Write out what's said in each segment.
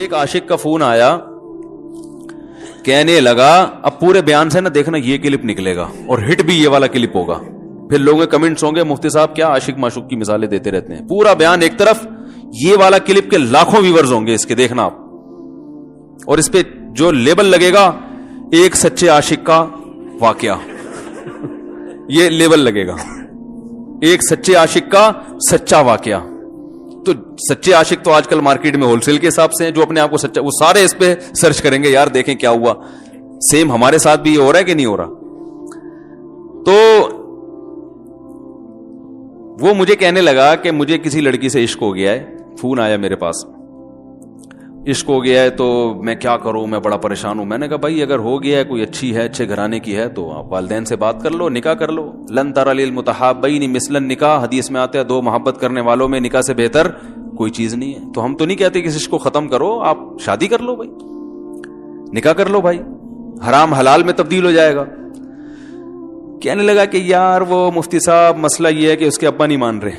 ایک عاشق کا فون آیا, کہنے لگا اب پورے بیان سے نا دیکھنا یہ کلپ نکلے گا اور ہٹ بھی یہ والا کلپ ہوگا. پھر لوگوں کے کمنٹس ہوں گے مفتی صاحب کیا عاشق معشوق کی مثالیں دیتے رہتے ہیں. پورا بیان ایک طرف, یہ والا کلپ کے لاکھوں ویورز ہوں گے اس کے, دیکھنا آپ. اور اس پہ جو لیبل لگے گا ایک سچے عاشق کا واقعہ, یہ لیبل لگے گا ایک سچے عاشق کا سچا واقعہ. تو سچے عاشق تو آج کل مارکیٹ میں ہول سیل کے حساب سے ہیں, جو اپنے آپ کو سچا, وہ سارے اس پہ سرچ کریں گے یار دیکھیں کیا ہوا. سیم ہمارے ساتھ بھی یہ ہو رہا ہے کہ نہیں ہو رہا. تو وہ مجھے کہنے لگا کہ مجھے کسی لڑکی سے عشق ہو گیا ہے, فون آیا میرے پاس, عشق ہو گیا ہے تو میں کیا کروں, میں بڑا پریشان ہوں. میں نے کہا بھائی اگر ہو گیا ہے, کوئی اچھی ہے, اچھے گھرانے کی ہے, تو آپ والدین سے بات کر لو, نکاح کر لو. لن تر للمتحابین مثل النکاح, حدیث میں آتا ہے دو محبت کرنے والوں میں نکاح سے بہتر کوئی چیز نہیں ہے. تو ہم تو نہیں کہتے کہ اس عشق کو ختم کرو, آپ شادی کر لو بھائی, نکاح کر لو بھائی, حرام حلال میں تبدیل ہو جائے گا. کہنے لگا کہ یار وہ مفتی صاحب مسئلہ یہ ہے کہ اس کے ابا نہیں مان رہے.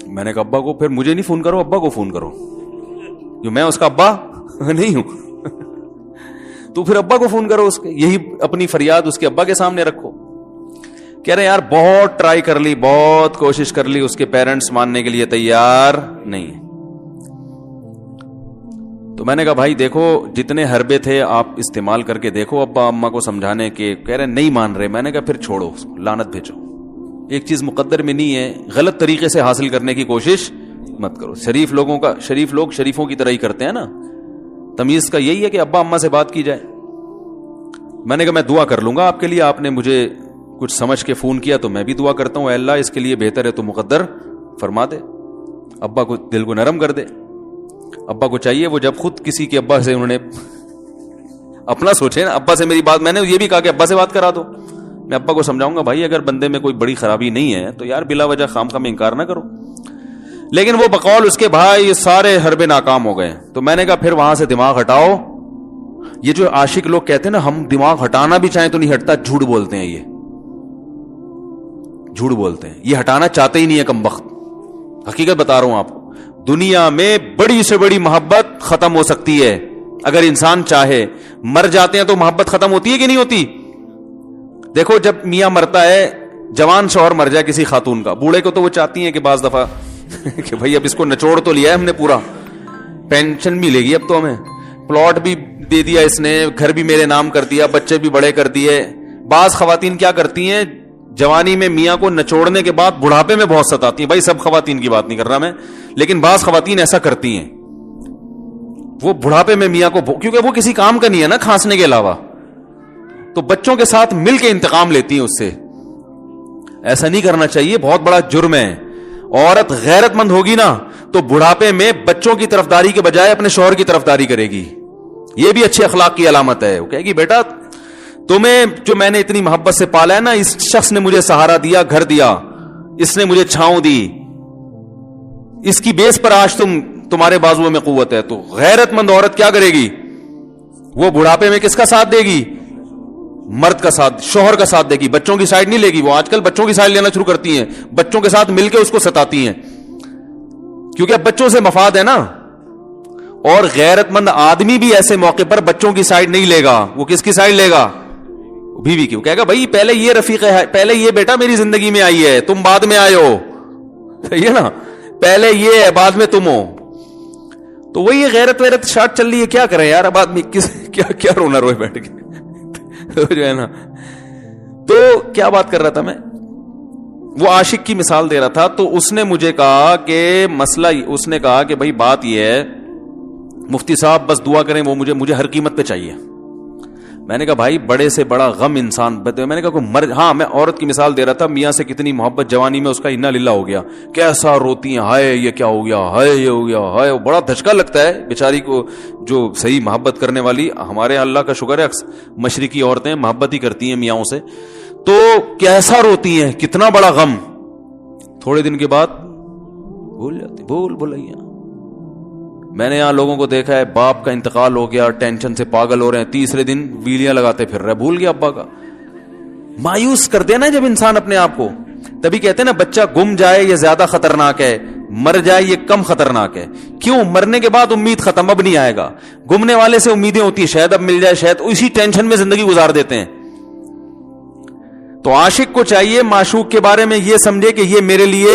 میں نے کہا ابا کو, پھر مجھے نہیں فون کرو, ابا کو فون کرو, جو میں اس کا ابا نہیں ہوں. تو پھر ابا کو فون کرو, اس کے یہی اپنی فریاد اس کے ابا کے سامنے رکھو. کہہ رہے یار بہت ٹرائی کر لی, بہت کوشش کر لی, اس کے پیرنٹس ماننے کے لیے تیار نہیں. تو میں نے کہا بھائی دیکھو جتنے حربے تھے آپ استعمال کر کے دیکھو ابا اما کو سمجھانے کے. کہہ رہے نہیں مان رہے. میں نے کہا پھر چھوڑو, لعنت بھیجو. ایک چیز مقدر میں نہیں ہے, غلط طریقے سے حاصل کرنے کی کوشش مت کرو. شریف لوگ شریفوں کی طرح ہی کرتے ہیں نا. تمیز کا یہی ہے کہ ابا اما سے بات کی جائے. میں نے کہا میں دعا کر لوں گا آپ کے لیے, آپ نے مجھے کچھ سمجھ کے فون کیا تو میں بھی دعا کرتا ہوں, اے اللہ اس کے لیے بہتر ہے تو مقدر فرما دے, ابا کو دل کو نرم کر دے. ابا کو چاہیے وہ جب خود کسی کے ابا سے انہوں نے اپنا سوچے نا, ابا سے میری بات, میں نے یہ بھی کہا کہ ابا سے بات کرا دو. میں ابا کو سمجھاؤں گا بھائی اگر بندے میں کوئی بڑی خرابی نہیں ہے تو یار بلا وجہ خام خام انکار نہ کرو. لیکن وہ بقول اس کے بھائی یہ سارے حربے ناکام ہو گئے. تو میں نے کہا پھر وہاں سے دماغ ہٹاؤ. یہ جو عاشق لوگ کہتے ہیں نا ہم دماغ ہٹانا بھی چاہیں تو نہیں ہٹتا, جھوٹ بولتے ہیں, یہ جھوٹ بولتے ہیں, یہ ہٹانا چاہتے ہی نہیں ہے کمبخت. حقیقت بتا رہا ہوں آپ کو, دنیا میں بڑی سے بڑی محبت ختم ہو سکتی ہے اگر انسان چاہے. مر جاتے ہیں تو محبت ختم ہوتی ہے کہ نہیں ہوتی؟ دیکھو جب میاں مرتا ہے, جوان شوہر مر جائے کسی خاتون کا, بوڑھے کو تو وہ چاہتی ہیں کہ بعض دفعہ کہ بھائی اب اس کو نچوڑ تو لیا ہے ہم نے, پورا پینشن ملے گی اب تو ہمیں, پلاٹ بھی دے دیا اس نے, گھر بھی میرے نام کر دیا, بچے بھی بڑے کر دیے. بعض خواتین کیا کرتی ہیں, جوانی میں میاں کو نچوڑنے کے بعد بڑھاپے میں بہت ستاتی ہیں. بھائی سب خواتین کی بات نہیں کر رہا میں, لیکن بعض خواتین ایسا کرتی ہیں, وہ بڑھاپے میں میاں کو, کیونکہ وہ کسی کام کا نہیں ہے نا کھانسنے کے علاوہ, تو بچوں کے ساتھ مل کے انتقام لیتی ہیں اس سے. ایسا نہیں کرنا چاہیے, بہت بڑا جرم ہے. عورت غیرت مند ہوگی نا تو بڑھاپے میں بچوں کی طرفداری کے بجائے اپنے شوہر کی طرفداری کرے گی. یہ بھی اچھے اخلاق کی علامت ہے. وہ کہے گی بیٹا تمہیں جو میں نے اتنی محبت سے پالا ہے نا, اس شخص نے مجھے سہارا دیا, گھر دیا, اس نے مجھے چھاؤں دی, اس کی بیس پر آج تمہارے بازو میں قوت ہے. تو غیرت مند عورت کیا کرے گی, وہ بڑھاپے میں کس کا ساتھ دے گی, مرد کا ساتھ, شوہر کا ساتھ دے گی, بچوں کی سائیڈ نہیں لے گی. وہ آج کل بچوں کی سائیڈ لینا شروع کرتی ہیں, بچوں کے ساتھ مل کے اس کو ستاتی ہیں, کیونکہ اب بچوں سے مفاد ہے نا. اور غیرت مند آدمی بھی ایسے موقع پر بچوں کی سائیڈ نہیں لے گا. وہ کس کی سائیڈ لے گا, بیوی کی. وہ کہے گا بھائی پہلے یہ رفیق ہے, پہلے یہ بیٹا میری زندگی میں آئی ہے, تم بعد میں آئے ہو, صحیح ہے نا, پہلے یہ ہے بعد میں تم ہو. تو وہی غیرت ویرت شارٹ چل رہی ہے. کیا کریں یار اب آدمی کیا رونا روئے بیٹھ کے جو ہے نا. تو کیا بات کر رہا تھا میں, وہ عاشق کی مثال دے رہا تھا. تو اس نے مجھے کہا کہ مسئلہ, اس نے کہا کہ بھائی بات یہ ہے مفتی صاحب بس دعا کریں, وہ مجھے ہر قیمت پہ چاہیے. میں نے کہا بھائی بڑے سے بڑا غم انسان, میں نے کہا ہاں میں عورت کی مثال دے رہا تھا, میاں سے کتنی محبت جوانی میں اس کا انا للہ ہو گیا, کیسا روتی ہیں, ہائے یہ کیا ہو گیا, ہائے یہ ہو گیا, ہائے. بڑا دھچکا لگتا ہے بیچاری کو, جو صحیح محبت کرنے والی. ہمارے اللہ کا شکر ہے مشرقی عورتیں محبت ہی کرتی ہیں میاں سے, تو کیسا روتی ہیں, کتنا بڑا غم. تھوڑے دن کے بعد بھول جاتی, بھولائیے. میں نے یہاں لوگوں کو دیکھا ہے, باپ کا انتقال ہو گیا, ٹینشن سے پاگل ہو رہے ہیں, تیسرے دن ویلیاں لگاتے پھر رہے, بھول گیا ابا کا. مایوس کر دینا جب انسان اپنے آپ کو. تبھی کہتے ہیں نا بچہ گم جائے یہ زیادہ خطرناک ہے, مر جائے یہ کم خطرناک ہے. کیوں؟ مرنے کے بعد امید ختم, اب نہیں آئے گا. گمنے والے سے امیدیں ہوتی ہیں, شاید اب مل جائے, شاید, اسی ٹینشن میں زندگی گزار دیتے ہیں. تو عاشق کو چاہیے معشوق کے بارے میں یہ سمجھے کہ یہ میرے لیے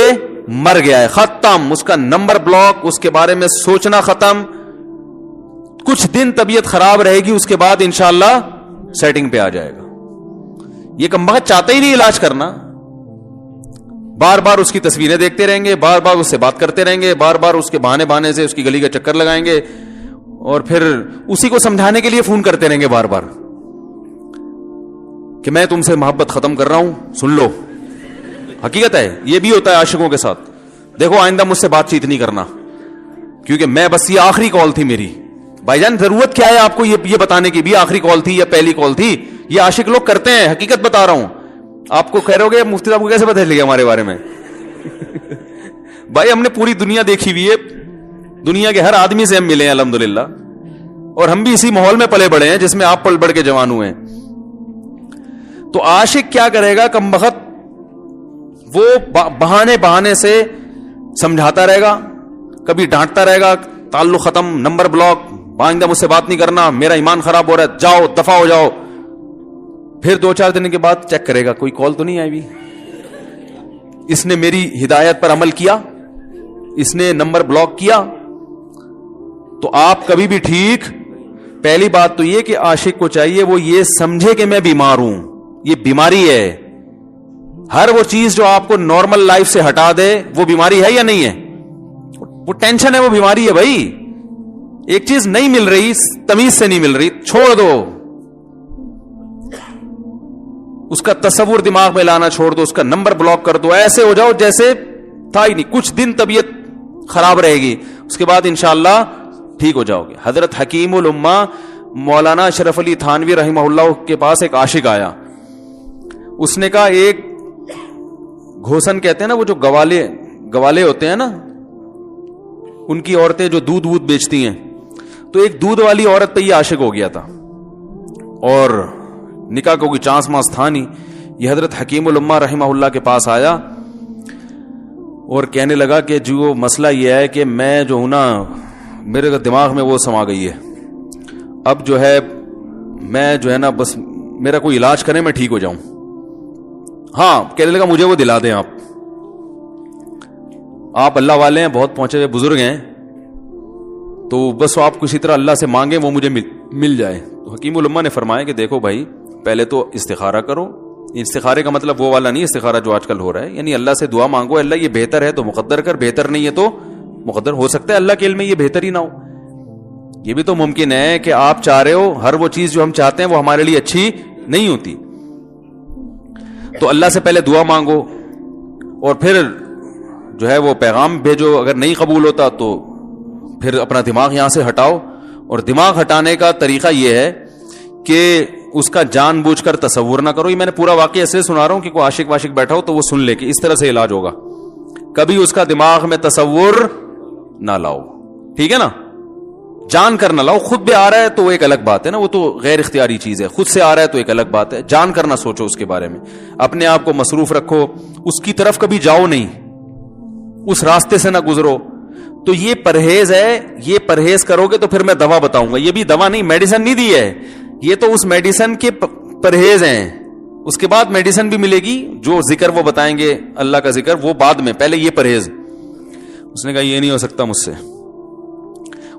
مر گیا ہے, ختم, اس کا نمبر بلاک, اس کے بارے میں سوچنا ختم. کچھ دن طبیعت خراب رہے گی, اس کے بعد انشاءاللہ سیٹنگ پہ آ جائے گا. یہ کمبخت چاہتا ہی نہیں علاج کرنا, بار بار اس کی تصویریں دیکھتے رہیں گے, بار بار اس سے بات کرتے رہیں گے, بار بار اس کے بہانے سے اس کی گلی کا چکر لگائیں گے, اور پھر اسی کو سمجھانے کے لیے فون کرتے رہیں گے بار بار کہ میں تم سے محبت ختم کر رہا ہوں, سن لو. حقیقت ہے, یہ بھی ہوتا ہے عاشقوں کے ساتھ. دیکھو آئندہ مجھ سے بات چیت نہیں کرنا, کیونکہ میں بس یہ آخری کال تھی میری. بھائی جان ضرورت کیا ہے آپ کو یہ بتانے کی بھی آخری کال تھی یا پہلی کال تھی؟ یہ عاشق لوگ کرتے ہیں, حقیقت بتا رہا ہوں. آپ کو کہہ رہے ہو گے مفتی صاحب کو کیسے پتہ چلے گا ہمارے بارے میں؟ بھائی ہم نے پوری دنیا دیکھی ہوئی ہے, دنیا کے ہر آدمی سے ہم ملے ہیں الحمدللہ, اور ہم بھی اسی ماحول میں پلے بڑے ہیں جس میں آپ پل بڑھ کے جوان ہوئے ہیں. تو عاشق کیا کرے گا کمبخت, وہ بہانے سے سمجھاتا رہے گا, کبھی ڈانٹتا رہے گا, تعلق ختم, نمبر بلاک, آئندہ مجھ سے بات نہیں کرنا, میرا ایمان خراب ہو رہا ہے, جاؤ دفع ہو جاؤ. پھر 2-4 دن کے بعد چیک کرے گا کوئی کال تو نہیں آئی بھی, اس نے میری ہدایت پر عمل کیا, اس نے نمبر بلاک کیا. تو آپ کبھی بھی ٹھیک. پہلی بات تو یہ کہ عاشق کو چاہیے وہ یہ سمجھے کہ میں بیمار ہوں, یہ بیماری ہے. ہر وہ چیز جو آپ کو نارمل لائف سے ہٹا دے وہ بیماری ہے یا نہیں ہے؟ وہ ٹینشن ہے, وہ بیماری ہے بھائی. ایک چیز نہیں مل رہی, تمیز سے نہیں مل رہی, چھوڑ دو, اس کا تصور دماغ میں لانا چھوڑ دو, اس کا نمبر بلاک کر دو, ایسے ہو جاؤ جیسے تھا ہی نہیں. کچھ دن طبیعت خراب رہے گی, اس کے بعد انشاءاللہ ٹھیک ہو جاؤ گے. حضرت حکیم الامہ مولانا اشرف علی تھانوی رحمہ اللہ کے پاس ایک عاشق آیا. اس نے کہا, ایک گھوسن کہتے ہیں نا, وہ جو گوالے ہوتے ہیں نا, ان کی عورتیں جو دودھ بیچتی ہیں, تو ایک دودھ والی عورت پہ یہ عاشق ہو گیا تھا, اور نکاح کو کوئی چانس ماس تھا نہیں. یہ حضرت حکیم الامہ رحمہ اللہ کے پاس آیا اور کہنے لگا کہ جو مسئلہ یہ ہے کہ میں جو ہوں نا, میرے دماغ میں وہ سما گئی ہے, اب جو ہے میں جو ہے نا بس میرا کوئی علاج کریں میں ٹھیک ہو جاؤں. ہاں, کہنے لگا مجھے وہ دلا دیں آپ اللہ والے ہیں, بہت پہنچے ہوئے بزرگ ہیں, تو بس آپ کسی طرح اللہ سے مانگیں وہ مجھے مل جائے. تو حکیم الامہ نے فرمایا کہ دیکھو بھائی, پہلے تو استخارہ کرو. استخارے کا مطلب وہ والا نہیں استخارہ جو آج کل ہو رہا ہے, یعنی اللہ سے دعا مانگو, اللہ یہ بہتر ہے تو مقدر کر, بہتر نہیں ہے تو مقدر. ہو سکتا ہے اللہ کے علم میں یہ بہتر ہی نہ ہو, یہ بھی تو ممکن ہے کہ آپ چاہ رہے ہو ہر وہ چیز جو ہم چاہتے ہیں وہ ہمارے لیے اچھی نہیں ہوتی. تو اللہ سے پہلے دعا مانگو, اور پھر جو ہے وہ پیغام بھیجو. اگر نہیں قبول ہوتا تو پھر اپنا دماغ یہاں سے ہٹاؤ. اور دماغ ہٹانے کا طریقہ یہ ہے کہ اس کا جان بوجھ کر تصور نہ کرو. یہ میں نے پورا واقعہ ایسے سنا رہا ہوں کہ کوئی عاشق واشق بیٹھا ہو تو وہ سن لے کہ اس طرح سے علاج ہوگا. کبھی اس کا دماغ میں تصور نہ لاؤ, ٹھیک ہے نا, جان کر نہ لاؤ. خود بھی آ رہا ہے تو وہ ایک الگ بات ہے نا, وہ تو غیر اختیاری چیز ہے. خود سے آ رہا ہے تو ایک الگ بات ہے. جان کر نہ سوچو اس کے بارے میں, اپنے آپ کو مصروف رکھو, اس کی طرف کبھی جاؤ نہیں, اس راستے سے نہ گزرو. تو یہ پرہیز ہے, یہ پرہیز کرو گے تو پھر میں دوا بتاؤں گا. یہ بھی دوا نہیں, میڈیسن نہیں دی ہے, یہ تو اس میڈیسن کے پرہیز ہیں. اس کے بعد میڈیسن بھی ملے گی, جو ذکر وہ بتائیں گے اللہ کا ذکر وہ بعد میں, پہلے یہ پرہیز. اس نے کہا یہ نہیں ہو سکتا مجھ سے.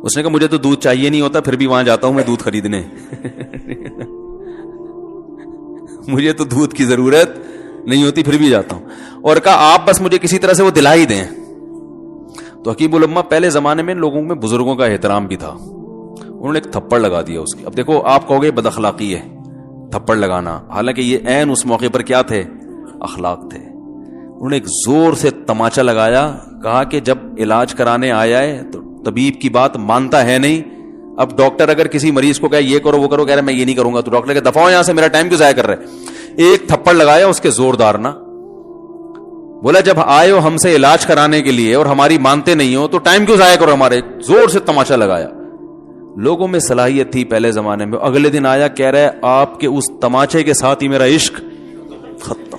اس نے کہا مجھے تو دودھ چاہیے نہیں ہوتا, پھر بھی وہاں جاتا ہوں میں دودھ خریدنے. مجھے تو دودھ کی ضرورت نہیں ہوتی پھر بھی جاتا ہوں. اور کہا آپ بس مجھے کسی طرح سے وہ دلا ہی دیں. تو حکیم الامہ پہلے زمانے میں لوگوں میں بزرگوں کا احترام بھی تھا, انہوں نے ایک تھپڑ لگا دیا اس کی. اب دیکھو آپ کہو گے بد اخلاقی ہے تھپڑ لگانا, حالانکہ یہ عین اس موقع پر کیا تھے, اخلاق تھے. انہوں نے ایک زور سے تماچا لگایا, کہا کہ جب علاج کرانے آیا ہے تو طبیب کی بات مانتا ہے نہیں. اب ڈاکٹر اگر کسی مریض کو کہے یہ کرو وہ کرو, کہہ رہا میں یہ نہیں کروں گا, تو ڈاکٹر کہ دفعہ ہو یہاں سے, میرا ٹائم کیوں ضائع کر رہے. ایک تھپڑ لگایا اس کے زوردار نا, بولا جب آئے ہو ہم سے علاج کرانے کے لیے اور ہماری مانتے نہیں ہو تو ٹائم کیوں ضائع کرو ہمارے. زور سے تماچا لگایا. لوگوں میں صلاحیت تھی پہلے زمانے میں. اگلے دن آیا, کہہ رہا ہے آپ کے اس تماچے کے ساتھ ہی میرا عشق ختم.